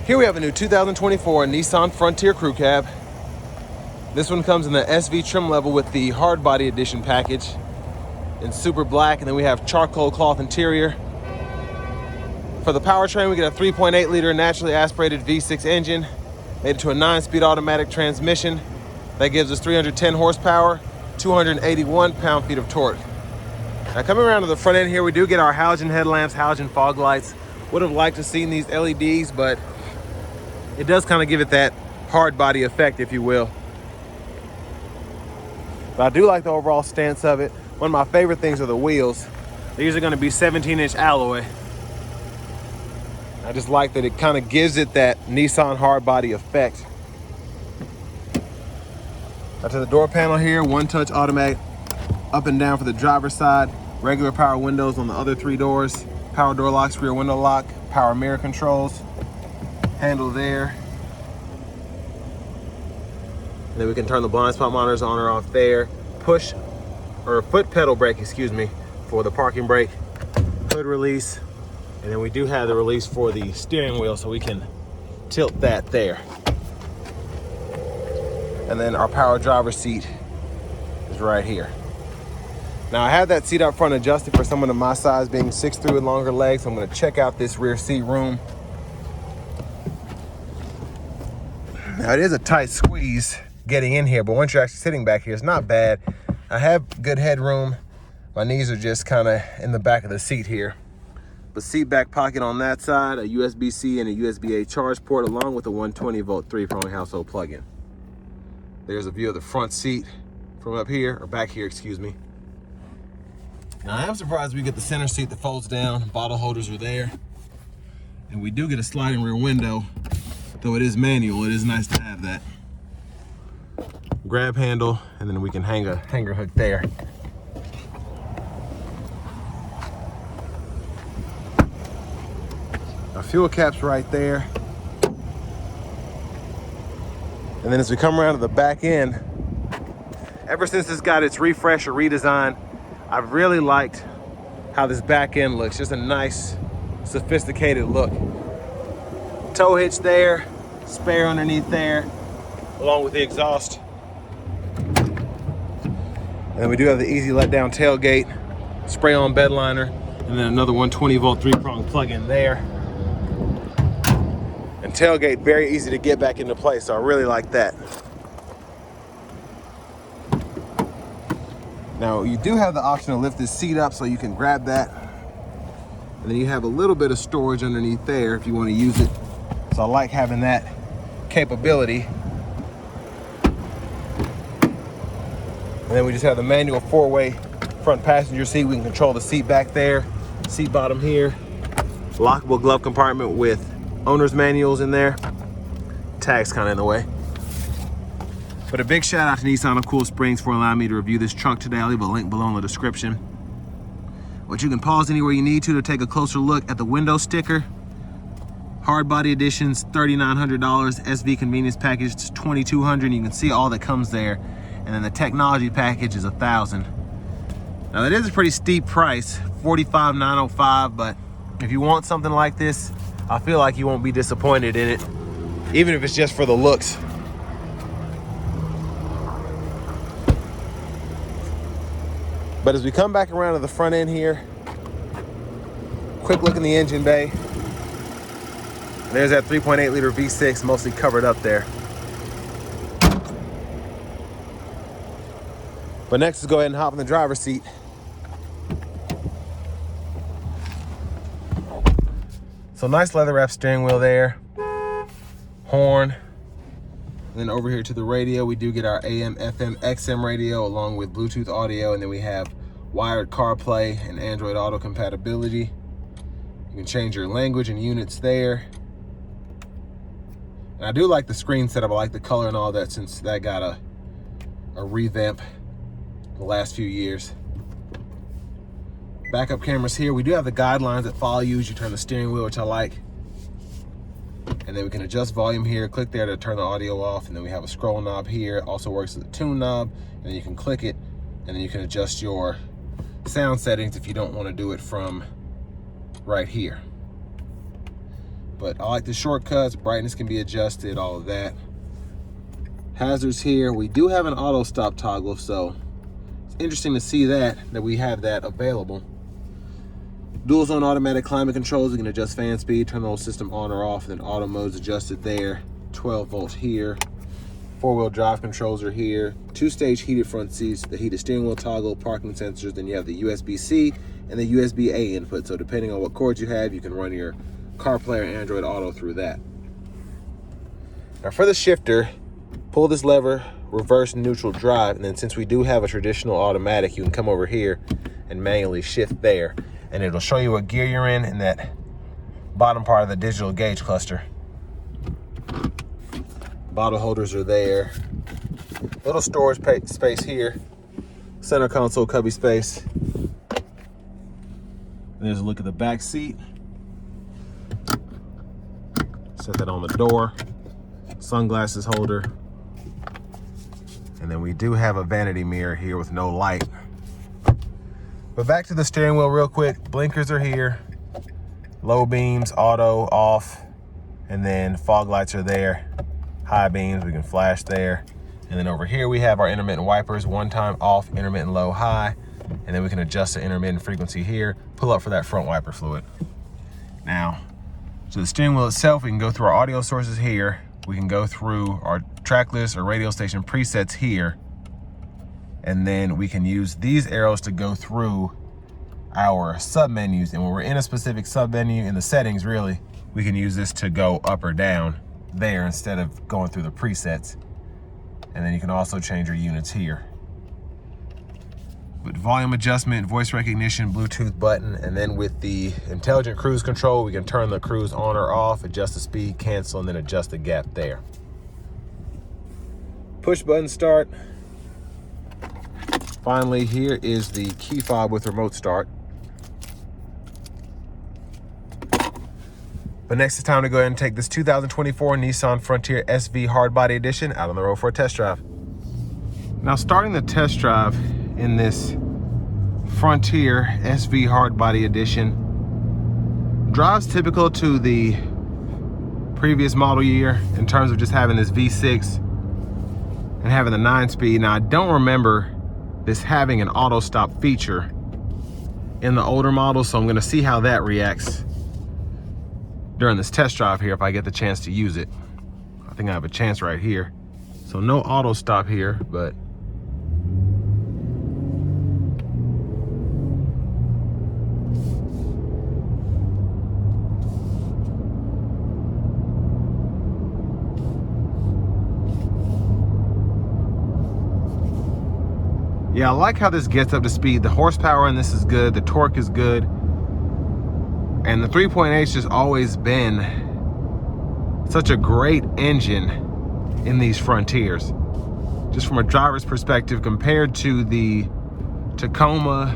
Here we have a new 2024 Nissan Frontier Crew Cab. This one comes in the SV trim level with the Hardbody edition package in super black, and then we have charcoal cloth interior. For the powertrain, we get a 3.8 liter naturally aspirated V6 engine made into a 9-speed automatic transmission that gives us 310 horsepower, 281 pound-feet of torque. Now, coming around to the front end here, we do get our halogen headlamps, halogen fog lights. Would have liked to seen these LEDs, but it does kind of give it that hard body effect, if you will. But I do like the overall stance of it. One of my favorite things are the wheels. These are going to be 17-inch alloy. I just like that it kind of gives it that Nissan hard body effect. Now to the door panel here, one-touch automatic up and down for the driver's side, regular power windows on the other 3 doors, power door locks, rear window lock, power mirror controls, handle there. And then we can turn the blind spot monitors on or off there. Push or foot pedal brake, excuse me, for the parking brake. Hood release. And then we do have the release for the steering wheel, so we can tilt that there. And then our power driver's seat is right here. Now I have that seat up front adjusted for someone of my size, being 6'3" with longer legs. So I'm gonna check out this rear seat room. Now it is a tight squeeze getting in here, but once you're actually sitting back here, it's not bad. I have good headroom. My knees are just kind of in the back of the seat here. But seat back pocket on that side, a USB-C and a USB-A charge port, along with a 120-volt 3-prong household plug-in. There's a view of the front seat from up here, or back here, excuse me. Now I am surprised we get the center seat that folds down. Bottle holders are there. And we do get a sliding rear window. Though it is manual, it is nice to have that. Grab handle, and then we can hang a hanger hook there. Our fuel cap's right there. And then as we come around to the back end, ever since this got its refresh or redesign, I've really liked how this back end looks. Just a nice, sophisticated look. Tow hitch there, spare underneath there, along with the exhaust. And then we do have the easy let down tailgate, spray on bed liner, and then another 120-volt 3-prong plug-in there. And tailgate very easy to get back into place, so I really like that. Now you do have the option to lift this seat up so you can grab that. And then you have a little bit of storage underneath there if you want to use it. So I like having that capability. And then we just have the manual 4-way front passenger seat. We can control the seat back there, seat bottom here, lockable glove compartment with owner's manuals in there. Tag's kind of in the way. But a big shout out to Nissan of Cool Springs for allowing me to review this truck today. I'll leave a link below in the description. But you can pause anywhere you need to take a closer look at the window sticker. Hardbody edition's $3,900, SV convenience package is $2,200. You can see all that comes there. And then the technology package is $1,000. Now that is a pretty steep price, $45,905, but if you want something like this, I feel like you won't be disappointed in it, even if it's just for the looks. But as we come back around to the front end here, quick look in the engine bay. There's that 3.8 liter V6 mostly covered up there. But next is go ahead and hop in the driver's seat. So nice leather wrap steering wheel there, horn. And then over here to the radio, we do get our AM, FM, XM radio along with Bluetooth audio. And then we have wired CarPlay and Android Auto compatibility. You can change your language and units there. And I do like the screen setup. I like the color and all that, since that got a revamp the last few years. Backup cameras here. We do have the guidelines that follow you as you turn the steering wheel, which I like. And then we can adjust volume here. Click there to turn the audio off. And then we have a scroll knob here. It also works as a tune knob. And then you can click it, and then you can adjust your sound settings if you don't want to do it from right here. But I like the shortcuts. Brightness can be adjusted, all of that. Hazards here. We do have an auto stop toggle, so it's interesting to see that we have that available. Dual zone automatic climate controls. We can adjust fan speed, turn the whole system on or off, and then auto mode's adjusted there. 12 volts here. 4-wheel drive controls are here. 2-stage heated front seats, the heated steering wheel toggle, parking sensors. Then you have the USB-C and the USB-A input. So depending on what cords you have, you can run your CarPlay or Android Auto through that. Now for the shifter, pull this lever, reverse neutral drive, and then since we do have a traditional automatic, you can come over here and manually shift there, and it'll show you what gear you're in that bottom part of the digital gauge cluster. Bottle holders are there. Little storage space here. Center console cubby space. There's a look at the back seat. Set that on the door. Sunglasses holder. And then we do have a vanity mirror here with no light. But back to the steering wheel real quick. Blinkers are here. Low beams, auto, off. And then fog lights are there. High beams, we can flash there. And then over here we have our intermittent wipers, one time off, intermittent low, high. And then we can adjust the intermittent frequency here, pull up for that front wiper fluid. Now, so the steering wheel itself, we can go through our audio sources here. We can go through our track list or radio station presets here. And then we can use these arrows to go through our sub menus. And when we're in a specific sub menu in the settings, really, we can use this to go up or down there instead of going through the presets. And then you can also change your units here. With volume adjustment, voice recognition, Bluetooth button, and then with the intelligent cruise control, we can turn the cruise on or off, adjust the speed, cancel, and then adjust the gap there. Push button start. Finally, here is the key fob with remote start. But next it's time to go ahead and take this 2024 Nissan Frontier SV Hardbody Edition out on the road for a test drive. Now starting the test drive in this Frontier SV Hardbody Edition, drives typical to the previous model year in terms of just having this V6 and having the 9-speed. Now I don't remember this having an auto stop feature in the older models, so I'm gonna see how that reacts during this test drive here if I get the chance to use it. I think I have a chance right here. So no auto stop here, but yeah, I like how this gets up to speed. The horsepower in this is good, the torque is good. And the 3.8's just always been such a great engine in these Frontiers. Just from a driver's perspective, compared to the Tacoma,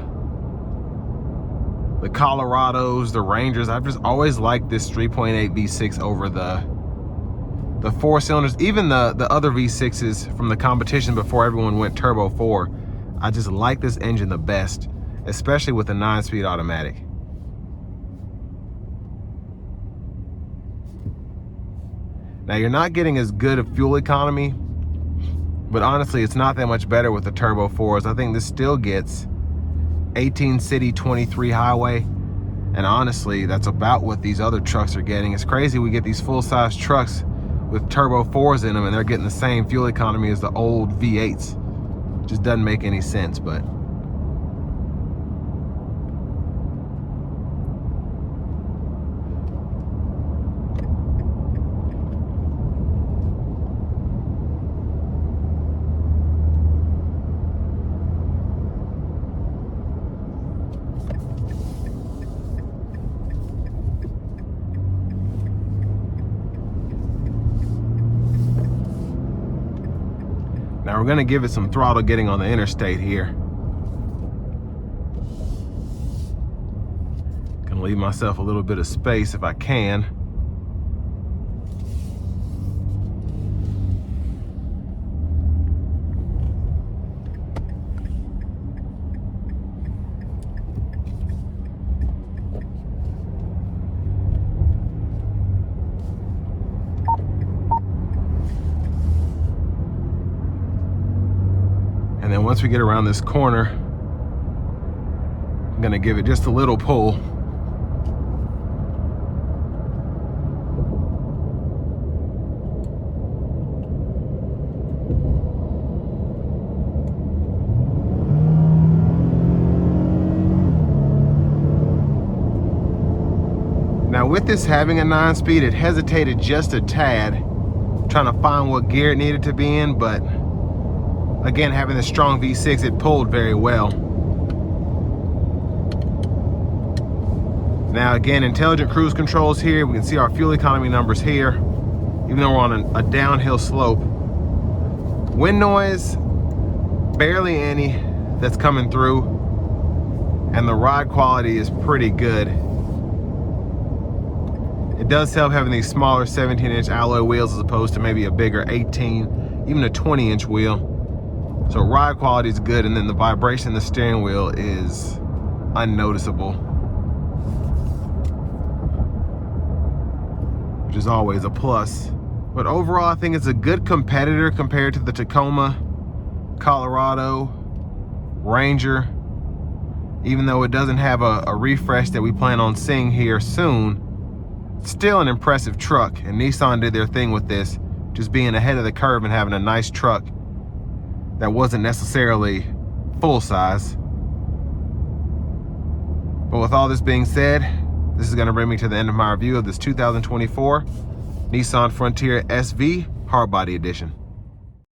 the Colorados, the Rangers, I've just always liked this 3.8 V6 over the 4 cylinders. Even the other V6s from the competition before everyone went Turbo 4. I just like this engine the best, especially with the 9-speed automatic. Now you're not getting as good a fuel economy, but honestly, it's not that much better with the Turbo 4s. I think this still gets 18 city, 23 highway. And honestly, that's about what these other trucks are getting. It's crazy we get these full-size trucks with Turbo 4s in them and they're getting the same fuel economy as the old V8s. Just doesn't make any sense, but now we're gonna give it some throttle getting on the interstate here. Gonna leave myself a little bit of space if I can. then once we get around this corner, I'm gonna give it just a little pull. Now with this having a 9-speed, it hesitated just a tad, trying to find what gear it needed to be in, but again, having the strong V6, it pulled very well. Now again, intelligent cruise controls here. We can see our fuel economy numbers here, even though we're on a downhill slope. Wind noise, barely any that's coming through, and the ride quality is pretty good. It does help having these smaller 17-inch alloy wheels as opposed to maybe a bigger 18, even a 20-inch wheel. So ride quality is good, and then the vibration in the steering wheel is unnoticeable, which is always a plus. But overall, I think it's a good competitor compared to the Tacoma, Colorado, Ranger. Even though it doesn't have a refresh that we plan on seeing here soon, still an impressive truck, and Nissan did their thing with this, just being ahead of the curve and having a nice truck that wasn't necessarily full size. But with all this being said, this is going to bring me to the end of my review of this 2024 Nissan Frontier SV Hardbody Edition.